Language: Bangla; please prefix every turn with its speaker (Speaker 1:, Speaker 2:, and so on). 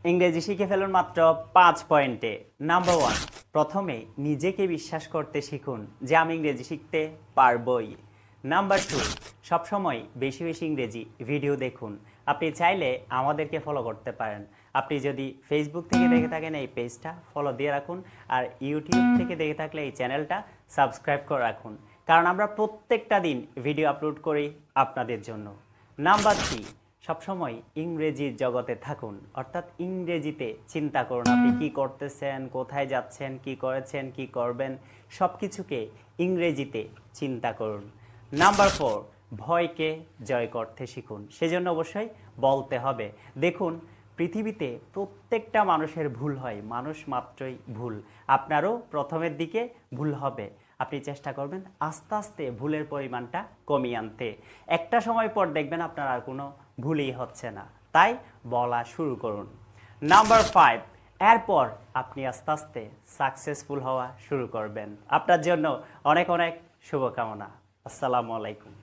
Speaker 1: ইংরেজি শিখে ফেলুন মাত্র 5 পয়েন্টে। নাম্বার 1, প্রথমে নিজেকে বিশ্বাস করতে শিখুন যে আমি ইংরেজি শিখতে পারবই। নাম্বার 2, সবসময় বেশি বেশি ইংরেজি ভিডিও দেখুন। আপনি চাইলে আমাদেরকে ফলো করতে পারেন। আপনি যদি ফেসবুক থেকে দেখে থাকেন এই পেজটা ফলো দিয়ে রাখুন, আর ইউটিউব থেকে দেখে থাকলে এই চ্যানেলটা সাবস্ক্রাইব করে রাখুন, কারণ আমরা প্রত্যেকটা দিন ভিডিও আপলোড করি আপনাদের জন্য। নাম্বার 3, সবসময় ইংরেজির জগতে থাকুন, অর্থাৎ ইংরেজিতে চিন্তা করুন আপনি কি করতেছেন, কোথায় যাচ্ছেন, কি করেছেন, কি করবেন, সব কিছুকে ইংরেজিতে চিন্তা করুন। নাম্বার 4, ভয়কে জয় করতে শিখুন। সেজন্য অবশ্যই বলতে হবে। দেখুন, পৃথিবীতে প্রত্যেকটা মানুষের ভুল হয়, মানুষ মাত্রই ভুল। আপনারও প্রথমের দিকে ভুল হবে, আপনি চেষ্টা করবেন আস্তে আস্তে ভুলের পরিমাণটা কমিয়ে আনতে। একটা সময় পর দেখবেন আপনার আর কোনো ভুলই হচ্ছে না, তাই বলা শুরু করুন। নাম্বার 5, এরপর আপনি আস্তে আস্তে সাকসেসফুল হওয়া শুরু করবেন। আপনার জন্য অনেক অনেক শুভকামনা। আসসালামু আলাইকুম।